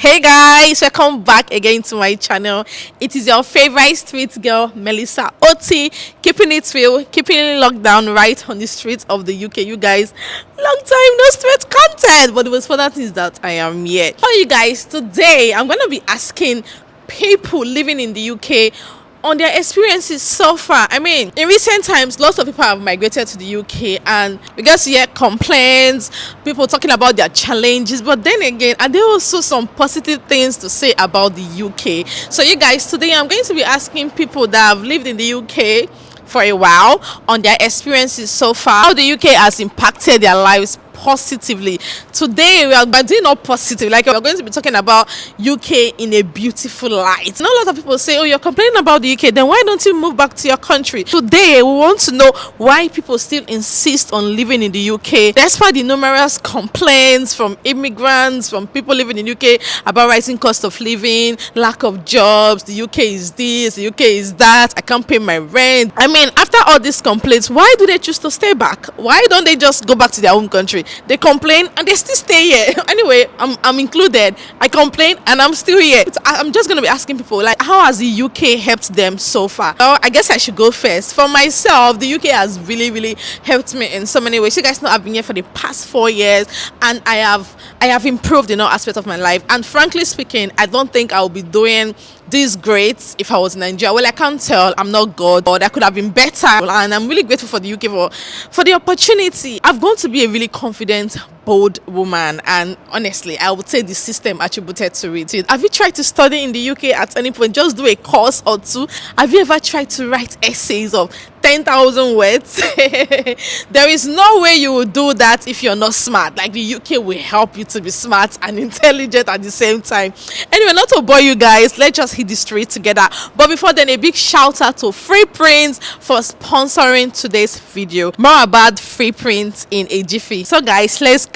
Hey guys, welcome back again to my channel. It is your favorite street girl, Melissa Oti, keeping it real, keeping it locked down right on the streets of the UK. You guys, long time no street content, but it was for that is that I am here. For you guys, today I'm gonna be asking people living in the UK on their experiences so far. I mean, in recent times, lots of people have migrated to the UK, and we get to hear complaints, people talking about their challenges. But then again, are there also some positive things to say about the UK? So, you guys, today I'm going to be asking people that have lived in the UK for a while on their experiences so far, how the UK has impacted their lives positively. Today we are doing not positive, like we're going to be talking about UK in a beautiful light. Now, a lot of people say, oh, you're complaining about the UK, then why don't you move back to your country? Today we want to know why people still insist on living in the UK despite the numerous complaints from immigrants, from people living in the UK about rising cost of living, lack of jobs, the UK is this, the UK is that, I can't pay my rent. I mean, after all these complaints, why do they choose to stay back? Why don't they just go back to their home country? They complain and they still stay here. Anyway, I'm included. I complain and I'm still here. I'm just going to be asking people, like, how has the UK helped them so far? Well, I guess I should go first. For myself, the UK has really helped me in so many ways. You guys know I've been here for the past 4 years, and I have improved in all aspects of my life. And frankly speaking, I don't think I'll be doing this great if I was in Nigeria. Well, I can't tell. I'm not God, but I could have been better. And I'm really grateful for the UK for the opportunity. I've grown to be a really confident, bold woman, and honestly, I would say the system attributed to it. Have you tried to study in the UK at any point? Just do a course or two. Have you ever tried to write essays of 10,000 words? There is no way you will do that if you're not smart. Like, the UK will help you to be smart and intelligent at the same time. Anyway, not to bore you guys, let's just hit the street together. But before then, a big shout out to Free Prints for sponsoring today's video. More about Free Prints in a jiffy. So guys, let's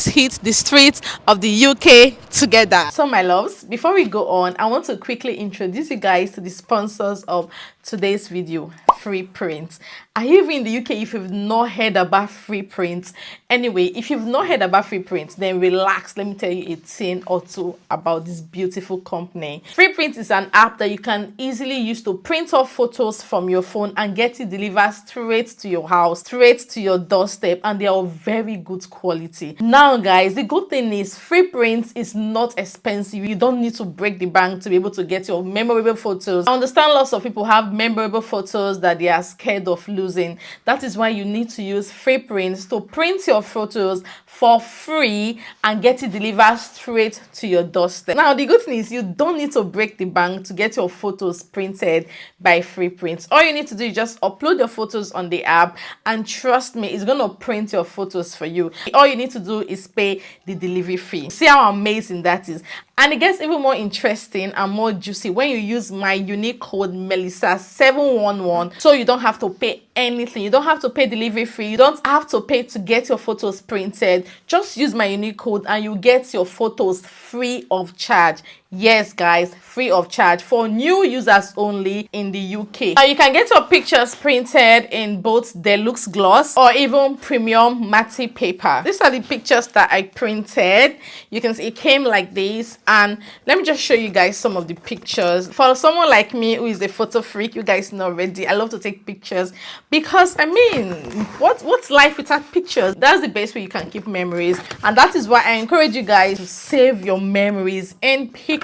hit the streets of the UK together. So my loves, before we go on, I want to quickly introduce you guys to the sponsors of today's video, Free Prints. Are you even in the UK if you've not heard about Free Prints? Anyway, if you've not heard about Free Prints, then relax. Let me tell you a thing or two about this beautiful company. Free Prints is an app that you can easily use to print off photos from your phone and get it delivered straight to your house, straight to your doorstep, and they are of very good quality. Now guys, the good thing is Free Prints is not expensive. You don't need to break the bank to be able to get your memorable photos. I understand lots of people have memorable photos that they are scared of losing. That is why you need to use Free Prints to print your photos for free and get it delivered straight to your doorstep. Now the good thing is you don't need to break the bank to get your photos printed by Free Prints. All you need to do is just upload your photos on the app, and trust me, it's gonna print your photos for you. All you need to do is pay the delivery fee. See how amazing that is. And it gets even more interesting and more juicy when you use my unique code Melissa711, so you don't have to pay anything. You don't have to pay delivery fee. You don't have to pay to get your photos printed. Just use my unique code and you get your photos free of charge. Yes guys, free of charge for new users only in the UK. Now you can get your pictures printed in both deluxe gloss or even premium matte paper. These are the pictures that I printed. You can see it came like this, and let me just show you guys some of the pictures. For someone like me who is a photo freak, you guys know already, I love to take pictures because I mean, what's life without pictures? That's the best way you can keep memories, and that is why I encourage you guys to save your memories in pictures.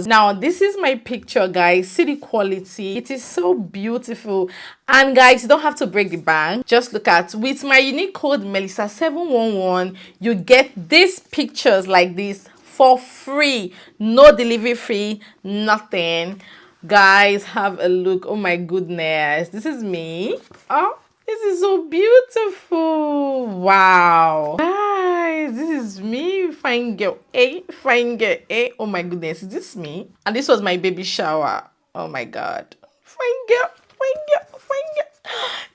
Now this is my picture guys. See the quality, it is so beautiful. And guys, you don't have to break the bank. Just look at, with my unique code Melissa711, you get these pictures like this for free. No delivery fee, nothing. Guys, have a look. Oh my goodness, this is me. Oh, this is so beautiful. Wow. Guys, this is me. Fine girl A. Fine girl A. Oh my goodness, is this me? And this was my baby shower. Oh my God. Fine girl. Fine girl. Fine girl.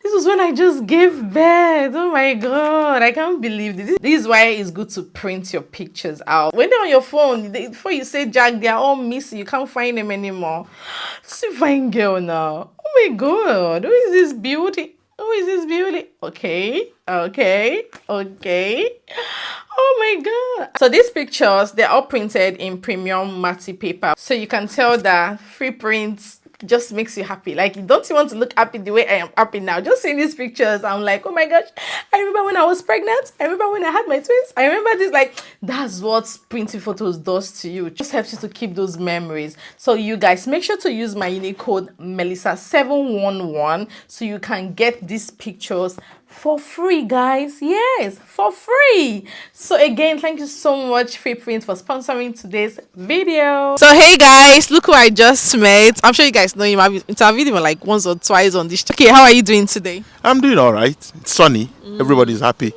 This was when I just gave birth. Oh my God. I can't believe this. This is why it's good to print your pictures out. When they're on your phone, before you say Jack, they are all missing. You can't find them anymore. See, fine girl now. Oh my God. Who is this beauty? Who is this beauty? Okay. Oh my god. So these pictures, they're all printed in premium matte paper. So you can tell that free prints just makes you happy. Like, don't you want to look happy the way I am happy now? Just seeing these pictures, I'm like, oh my gosh, I remember when I was pregnant. I remember when I had my twins. I remember this. Like, that's what printing photos does to you. It just helps you to keep those memories. So you guys, make sure to use my unique code Melissa711 so you can get these pictures for free, guys. Yes, for free. So again, thank you so much, Free Print, for sponsoring today's video. So hey guys, look who I just met. I'm sure you guys know him. I've interviewed him like once or twice on this. Okay, how are you doing today? I'm doing all right. It's sunny. Everybody's happy.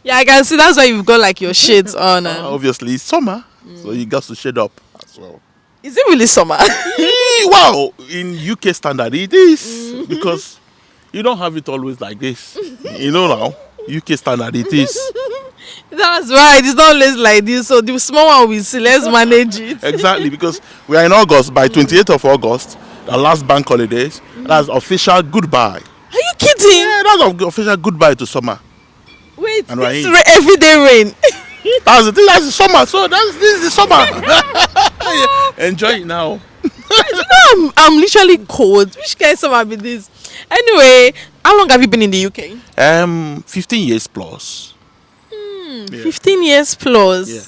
Yeah, I can see that's why you've got like your shades on. Obviously, it's summer, so you got to shade up as well. Is it really summer? Wow, in UK standard, it is because you don't have it always like this. You know now, UK standard, it is. That's right. It's not always like this. So the small one we see, let's manage it. Exactly, because we are in August. By 28th of August, the last bank holidays, that's official goodbye. Are you kidding? Yeah, that's official goodbye to summer. Wait, And it's everyday rain. That's the thing. That's the summer. So this is the summer. Enjoy it now. I'm literally cold. Which kind of summer be this? Anyway, how long have you been in the UK? 15 years plus. Yeah. 15 years plus. Yeah.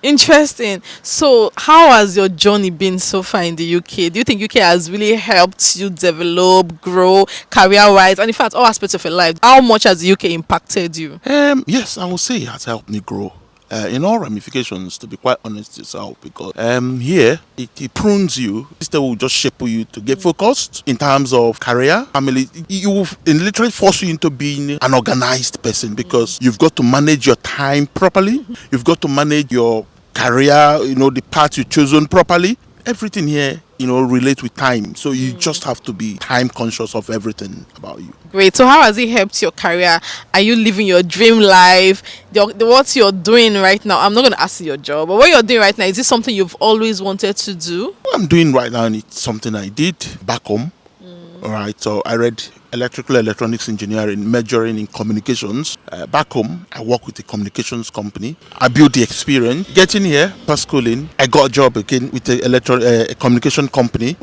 Interesting. So how has your journey been so far in the UK? Do you think UK has really helped you develop, grow, career-wise, and in fact all aspects of your life? How much has the UK impacted you? Yes, I would say it has helped me grow. In all ramifications, to be quite honest with yourself, because here it prunes you. System will just shape you to get focused in terms of career, family. It literally force you into being an organized person because you've got to manage your time properly. You've got to manage your career, the path you've chosen properly. Everything here, relate with time. So you just have to be time conscious of everything about you. Great. So how has it helped your career? Are you living your dream life? What you're doing right now? I'm not going to ask you your job, but what you're doing right now, is this something you've always wanted to do? What I'm doing right now, it's something I did back home. All right. So I read electronics engineering, majoring in communications. Back home, I work with a communications company. I built the experience. Getting here, past schooling, I got a job again with a communication company.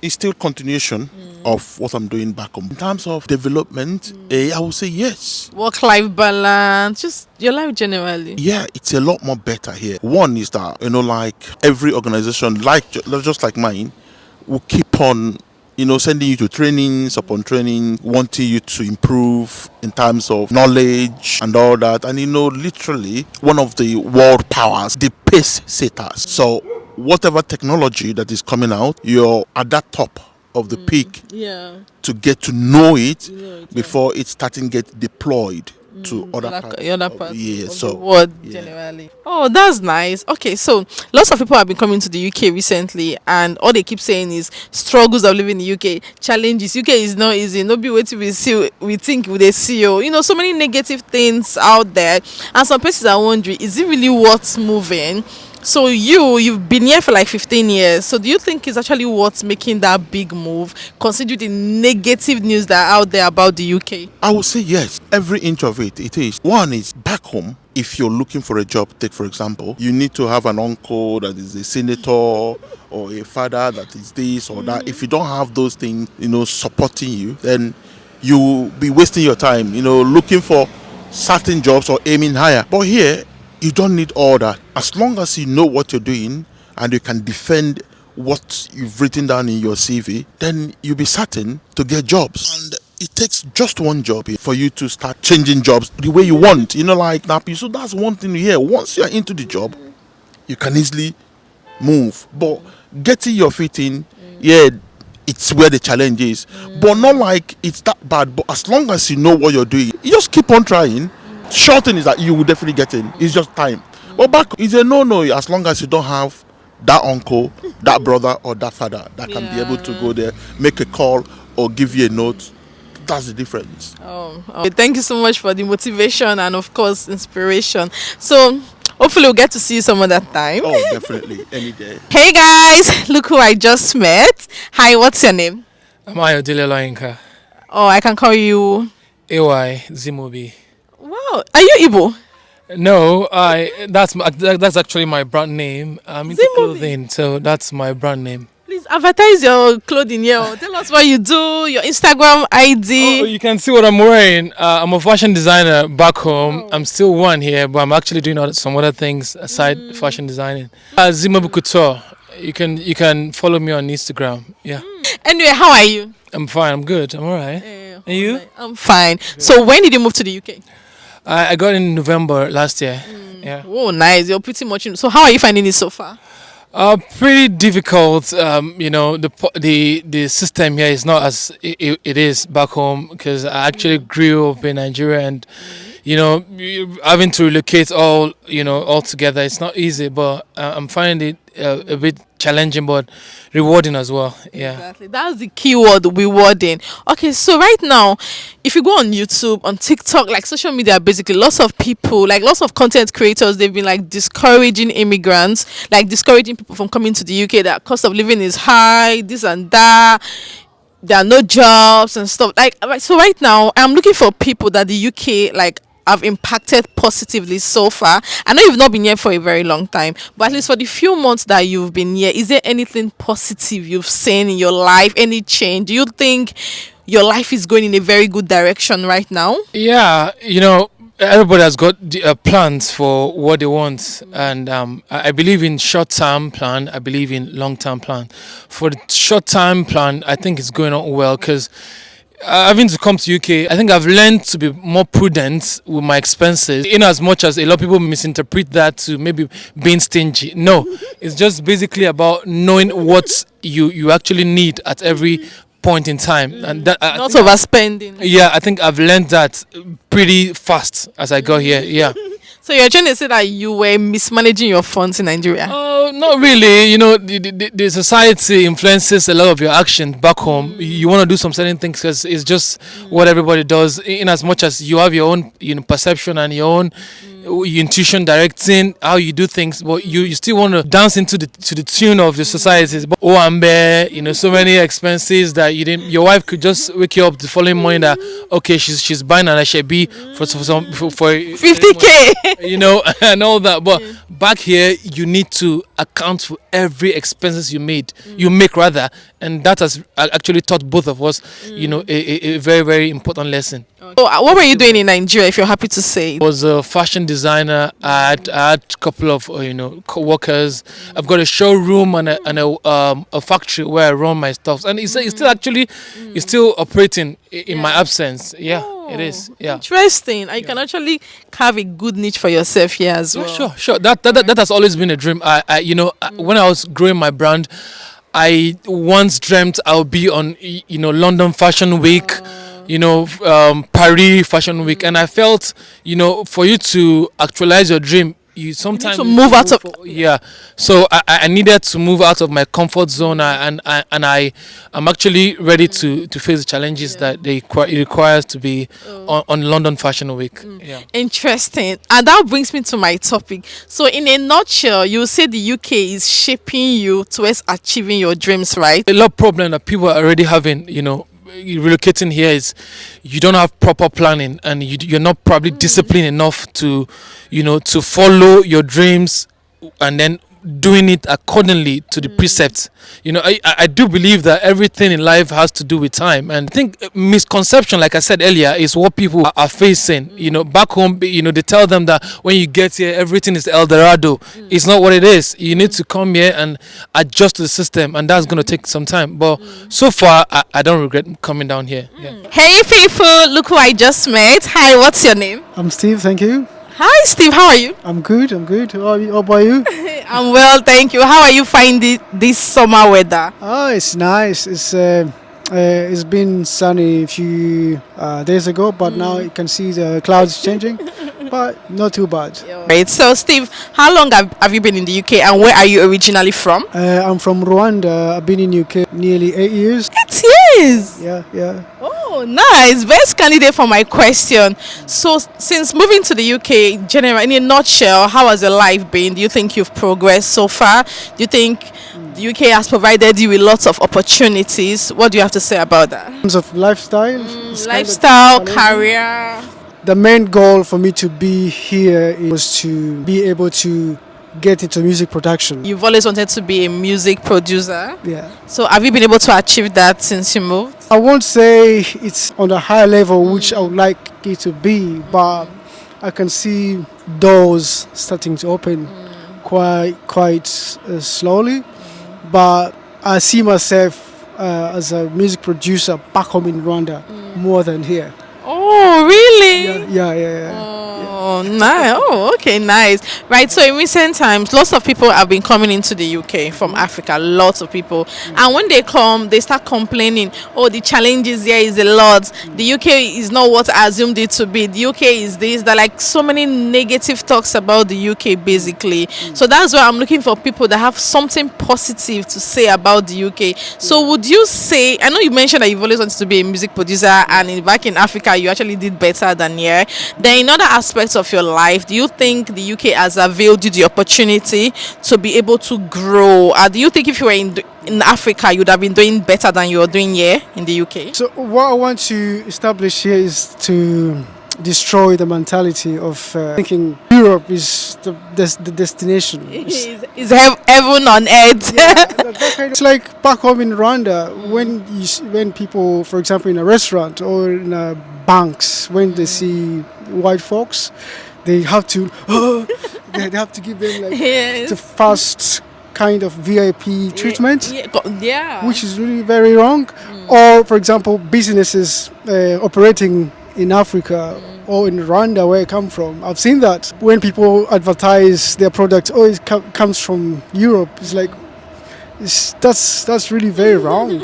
It's still continuation of what I'm doing back home. In terms of development, I would say yes. Work-life balance, just your life generally. Yeah, it's a lot more better here. One is that, like every organization, just like mine, will keep on sending you to trainings upon training, wanting you to improve in terms of knowledge and all that. And literally one of the world powers, the pace setters. So whatever technology that is coming out, you're at that top of the peak to get to know it before it's starting get deployed to other parts of the world generally. Oh, that's nice. Okay, so lots of people have been coming to the UK recently, and all they keep saying is struggles of living in the UK, challenges. UK is not easy. No be waiting we think they see you. So many negative things out there, and some places are wondering, is it really worth moving? So you've been here for like 15 years. So do you think it's actually worth making that big move, considering the negative news that are out there about the UK? I would say yes. Every inch of it is. One is back home. If you're looking for a job, take for example, you need to have an uncle that is a senator or a father that is this or that. If you don't have those things, supporting you, then you'll be wasting your time, looking for certain jobs or aiming higher. But here, you don't need all that. As long as you know what you're doing and you can defend what you've written down in your CV, then you'll be certain to get jobs. And it takes just one job for you to start changing jobs the way you want, like Nappy. So that's one thing here. Once you're into the job, you can easily move. But getting your feet in, it's where the challenge is. But not like it's that bad. But as long as you know what you're doing, you just keep on trying. Short thing is that you will definitely get in. It's just time. But back is a no as long as you don't have that uncle, that brother, or that father that can be able to go there, make a call, or give you a note. That's the difference. Thank you so much for the motivation and of course inspiration. So hopefully we'll get to see you some other time. Oh, definitely, any day. Hey guys, look who I just met. Hi, what's your name? I'm Ayodele Loyinka. Oh, I can call you AY Zimobi. Wow, are you Igbo? No, that's actually my brand name. I'm into Zimubi. clothing, so that's my brand name. Please advertise your clothing here. Tell us what you do, your Instagram Oh, ID. you can see what I'm wearing. I'm a fashion designer back home. I'm still one here, but I'm actually doing some other things aside fashion designing. Zimabu Couture. You can follow me on Instagram. Yeah, Anyway, how are you? I'm fine. I'm good. I'm alright. And you? I'm fine. So when did you move to the UK? I got in November last year. Yeah. Oh, nice. You're pretty much in. So how are you finding it so far? Pretty difficult. The system here is not as it is back home because I actually grew up in Nigeria and having to relocate all together. It's not easy, but I'm finding it a bit challenging but rewarding as well. Yeah. Exactly. That's the keyword, rewarding. Okay, so right now, if you go on YouTube, on TikTok, like social media, basically, lots of people, like lots of content creators, they've been like discouraging immigrants, like discouraging people from coming to the UK. That cost of living is high, this and that. There are no jobs and stuff. So right now, I'm looking for people that the UK like have impacted positively so far. I know you've not been here for a very long time, but at least for the few months that you've been here, is there anything positive you've seen in your life? Any change? Do you think your life is going in a very good direction right now? Yeah, everybody has got plans for what they want, and I believe in short-term plan. I believe in long-term plan. For the short-term plan, I think it's going on well because having to come to UK, I think I've learned to be more prudent with my expenses. In as much as a lot of people misinterpret that to maybe being stingy. No, it's just basically about knowing what you actually need at every point in time, and that Not overspending. yeah, I think I've learned that pretty fast as I got here. Yeah. So you're trying to say that you were mismanaging your funds in Nigeria? Oh, not really. The society influences a lot of your actions back home. You want to do some certain things because it's just what everybody does. In as much as you have your own, perception and your own intuition directing how you do things, but you still want to dance into the tune of the society. But oh, I'm there. So many expenses that you didn't. Your wife could just wake you up the following morning that okay, she's buying an HB for 50K. and all that. But back here, you need to account for every expenses you make rather, and that has actually taught both of us, a very, very important lesson. So what were you doing in Nigeria, if you're happy to say? I was a fashion designer. I had a couple of co-workers. I've got a showroom and a factory where I run my stuff, and it's still operating in my absence. Yeah, it is. Yeah. Interesting. And you can actually carve a good niche for yourself here as well. Sure. That has always been a dream. When I was growing my brand, I once dreamt I'll be on London Fashion Week, Paris Fashion Week, and I felt for you to actualize your dream, you sometimes to move out of so I needed to move out of my comfort zone, and I'm actually ready to face the challenges that it requires to be on London Fashion Week. Yeah. Interesting. And that brings me to my topic. So in a nutshell, you say the UK is shaping you towards achieving your dreams, right? A lot of problem that people are already having, relocating here is you don't have proper planning, and you're not probably disciplined enough to follow your dreams and then doing it accordingly to the precepts. I do believe that everything in life has to do with time, and I think misconception, like I said earlier, is what people are facing. Back home, they tell them that when you get here everything is El Dorado. It's not what it is. You need to come here and adjust to the system, and that's going to take some time, but so far I don't regret coming down here. Yeah. Hey people, look who I just met. Hi, what's your name? I'm Steve, thank you. Hi Steve, how are you? I'm good. How about you? I'm well, thank you. How are you finding this summer weather? Oh, it's nice. It's been sunny a few days ago, but now you can see the clouds changing, but not too bad. Right. So Steve, how long have you been in the UK, and where are you originally from? I'm from Rwanda. I've been in UK nearly 8 years. 8 years? Yeah. Oh, nice. Best candidate for my question. So since moving to the UK, generally, in a nutshell, how has your life been? Do you think you've progressed so far? Do you think the UK has provided you with lots of opportunities? What do you have to say about that? In terms of lifestyle, Lifestyle, career. the main goal for me to be here was to be able to get into music production. You've always wanted to be a music producer. Yeah. So have you been able to achieve that since you moved? I won't say it's on a higher level, which I would like it to be, but I can see doors starting to open quite slowly. But I see myself as a music producer back home in Rwanda more than here. Oh, really? Yeah. Oh, nice. Oh, okay, nice. Right. So in recent times, lots of people have been coming into the UK from Africa. Lots of people, and when they come, they start complaining. Oh, the challenges here is a lot. The UK is not what I assumed it to be. The UK is this. There are like so many negative talks about the UK, basically. So that's why I'm looking for people that have something positive to say about the UK. So would you say? I know you mentioned that you've always wanted to be a music producer, and back in Africa, you actually did better than here. Then in other aspects of your life, do you think the UK has availed you the opportunity to be able to grow? Do you think if you were in Africa, you'd have been doing better than you're doing here in the UK? So what I want to establish here is to destroy the mentality of thinking Europe is the destination. It's heaven on earth. It's like back home in Rwanda when people, for example, in a restaurant or in banks, when they see white folks, they have to they have to give them like the first kind of VIP treatment, which is really very wrong. Or, for example, businesses operating in Africa or in Rwanda, where I come from, I've seen that when people advertise their product, it comes from Europe. It's like that's really very wrong.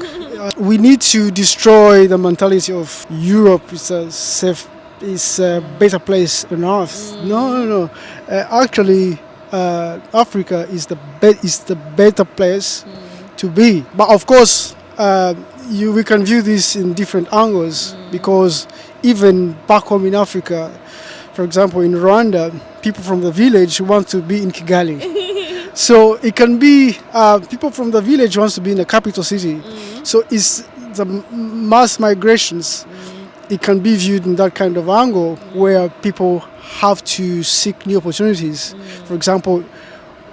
We need to destroy the mentality of Europe is a safe, is a better place on earth. No. Actually, Africa is the better place to be. But of course, we can view this in different angles, because even back home in Africa, for example, in Rwanda, people from the village want to be in Kigali. So it can be people from the village wants to be in the capital city. So it's the mass migrations. It can be viewed in that kind of angle where people have to seek new opportunities. For example,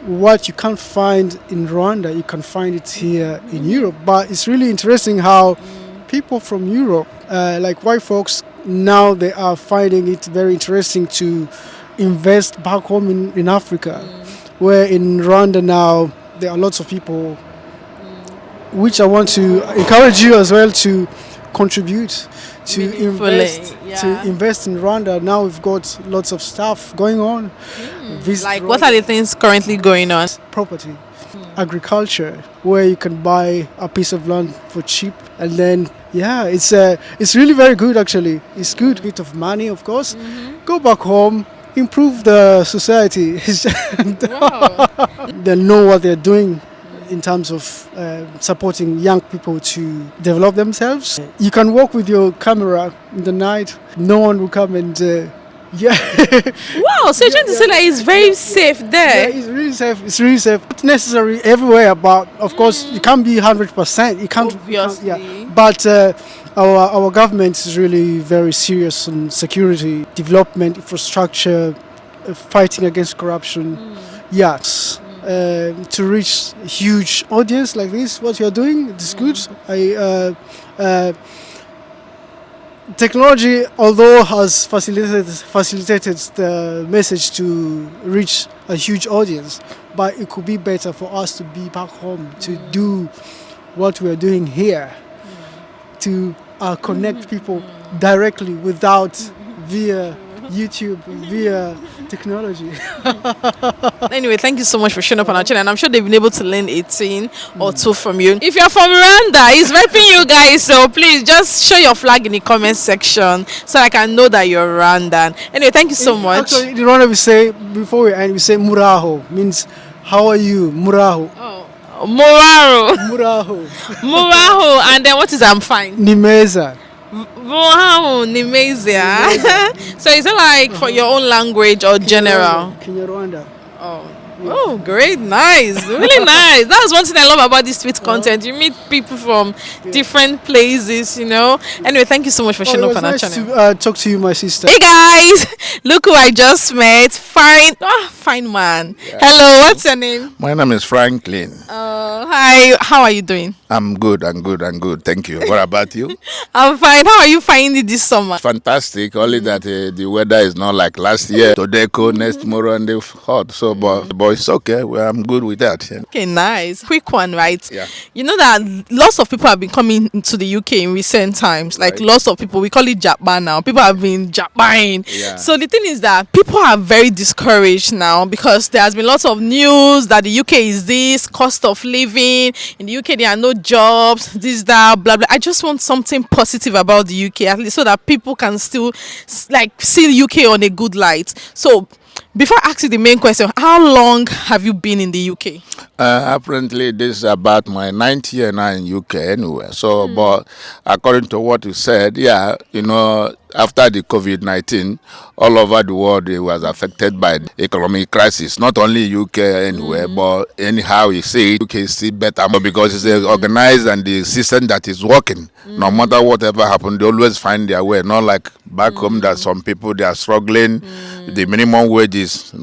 what you can't find in Rwanda, you can find it here in Europe. But it's really interesting how people from Europe, like white folks, now they are finding it very interesting to invest back home in Africa, where in Rwanda now there are lots of people, which I want to encourage you as well to contribute, to invest in Rwanda. Now we've got lots of stuff going on. Like Rwanda. What are the things currently going on? Property, agriculture, where you can buy a piece of land for cheap, and then it's really very good actually. It's good, bit of money of course. Go back home, improve the society. Wow. They know what they're doing in terms of supporting young people to develop themselves. You can walk with your camera in the night. No one will come and Wow, so you're trying to say that it's very safe there? Yeah, it's really safe. It's really safe. Not necessary everywhere, but of course it can't be 100%. It can't. Obviously. But our government is really very serious on security, development, infrastructure, fighting against corruption. Yes. To reach a huge audience like this, what you're doing, it's good. Technology, although has facilitated the message to reach a huge audience, but it could be better for us to be back home, to do what we are doing here, to connect people directly without via YouTube, via technology. Anyway, thank you so much for showing up on our channel, and I'm sure they've been able to learn a thing or two from you. If you're from Rwanda, he's repping you guys, so please just show your flag in the comment section so I can know that you're Rwandan. Anyway, thank you so much. Actually, in Rwanda we say, before we end, we say Muraho, means how are you, Muraho. Muraho. Muraho. Muraho, and then what is I'm fine? Nimeza. Wow, Nimezia. So is it like for your own language or general? Kinyarwanda. Oh, Oh, great, nice, really nice. That's one thing I love about this tweet content. You meet people from different places, you know. Anyway, thank you so much for Oh, it showing up was on our nice channel. to talk to you, my sister. Hey guys, look who I just met. Fine, fine man. Hello, what's your name? My name is Franklin. Hi, how are you doing? I'm good. Thank you. What about you? I'm fine. How are you finding it this summer? Fantastic. Only that the weather is not like last year. Today cold, next tomorrow and it's hot. So, but it's okay. Well, I'm good with that. Yeah. Okay, nice. Quick one, right? Yeah. You know that lots of people have been coming to the UK in recent times. Like Right. lots of people, we call it Japan now. People have been Japan. Yeah. So the thing is that people are very discouraged now because there has been lots of news that the UK is this, cost of living. In the UK, there are no jobs, this, that, blah, blah. I just want something positive about the UK, at least so that people can still see the UK on a good light. So before I ask you the main question, how long have you been in the UK? Apparently, this is about my 9th year now in UK anyway. So, but according to what you said, yeah, you know, after the COVID-19, all over the world it was affected by the economic crisis. Not only UK anyway, but anyhow you see it, UK is still better because it's organized and the system that is working. No matter whatever happened, they always find their way. Not like back home that some people they are struggling. The minimum wage is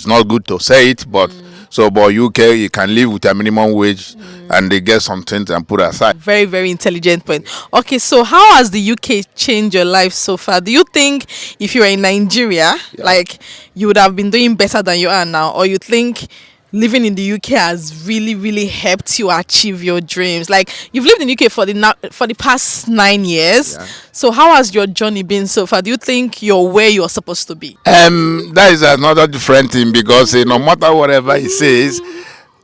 not good to say it, but so but UK you can live with a minimum wage and they get some things and put aside. Very, very intelligent point. Okay, so how has the UK changed your life so far? Do you think if you were in Nigeria, like you would have been doing better than you are now, or you think living in the UK has really, really helped you achieve your dreams? Like you've lived in the UK for the past 9 years. Yeah. So how has your journey been so far? Do you think you're where you're supposed to be? That is another different thing because no matter whatever he says,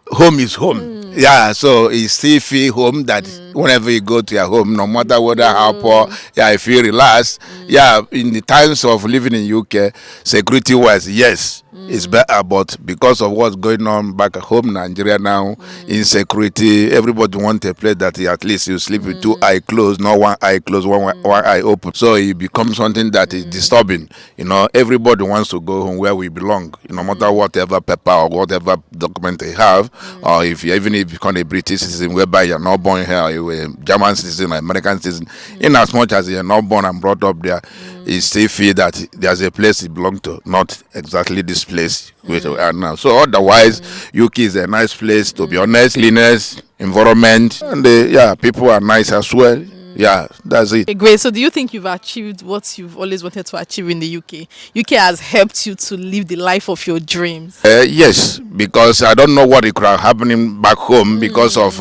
home is home. Yeah, so you still feel home that whenever you go to your home, no matter whether how poor, yeah, you feel relaxed. Yeah, in the times of living in UK, security wise, yes, it's better, but because of what's going on back at home, Nigeria now, insecurity, everybody wants a place that at least you sleep with two eyes closed, not one eye closed, one eye open. So it becomes something that is disturbing. You know, everybody wants to go home where we belong, no matter whatever paper or whatever document they have, or if you even if you become a British citizen, whereby you're not born here, you're a German citizen, American citizen, in as much as you're not born and brought up there, you still feel that there's a place you belong to, not exactly this place which we are now. So otherwise, UK is a nice place, to be honest. Cleanliness, environment, and yeah, people are nice as well. Yeah, that's it. Okay, great. So do you think you've achieved what you've always wanted to achieve in the UK? UK has helped you to live the life of your dreams. Yes, because I don't know what it could have happening back home because of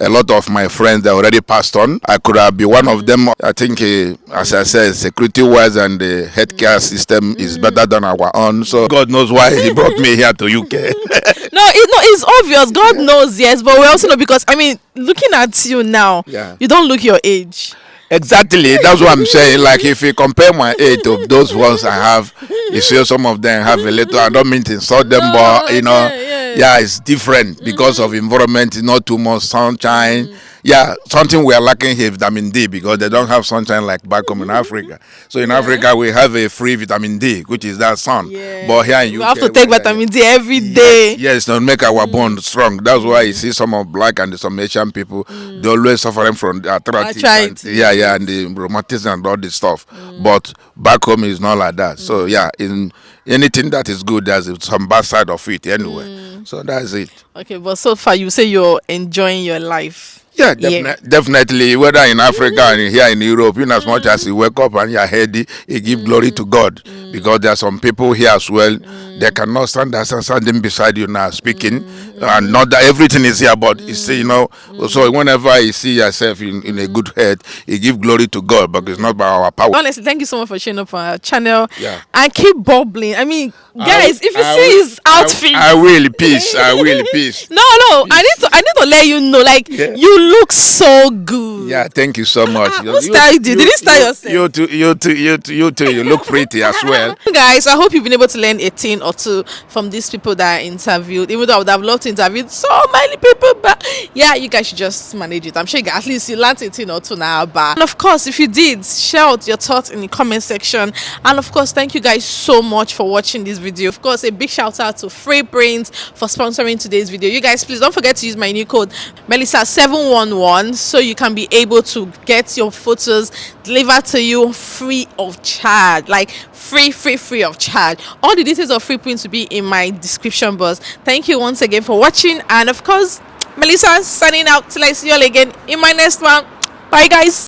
a lot of my friends that already passed on. I could have been one of them. I think, as I said, security-wise and the healthcare system is better than our own. So God knows why He brought me here to UK. No, it's obvious. God knows, yes, but we also know because I mean, looking at you now, you don't look your age. Exactly, that's what I'm saying. Like if you compare my age to those ones I have, you see some of them have a little. I don't mean to insult them, but you know, yeah, it's different because of environment. It's not too much sunshine. Yeah, something we are lacking here, vitamin D, because they don't have sunshine like back home in Africa. So in Africa we have a free vitamin D, which is that sun. But here in UK, You have to take vitamin D every day. Yes, to make our bond strong. That's why you see some of black and some Asian people, they always suffering from the arthritis. And, and the rheumatism and all this stuff. But back home is not like that. So yeah, in anything that is good, there's some bad side of it anyway. So that's it. Okay, but so far you say you're enjoying your life. Yeah, definitely. Whether in Africa and here in Europe, in as much as you wake up and you're healthy, you give glory to God. Because there are some people here as well, they cannot stand there standing beside you now speaking. And not that everything is here, but you see, you know, so whenever you see yourself in a good head, you give glory to God, but it's not by our power. Honestly, thank you so much for showing up on our channel. Yeah. And keep bubbling. I mean, guys, if you see his outfit, I will peace. No, I need to let you know, like you look so good. Yeah, thank you so much. Who styled you? Did you style yourself? You too. You look pretty as well. Guys, I hope you've been able to learn a thing or two from these people that I interviewed. Even though I would have loved to interview so many people, but yeah. yeah, you guys should just manage it. I'm sure you guys, at least you learned a thing or two now. And of course, if you did, share out your thoughts in the comment section. And of course, thank you guys so much for watching this video. Of course, a big shout out to Free Prints for sponsoring today's video. You guys, please don't forget to use my new code Melissa711 so you can be able to get your photos delivered to you free of charge. Like free of charge. All the details of Free Prints will be in my description box. Thank you once again for watching, and of course, Melissa signing out till I see you all again in my next one. Bye guys.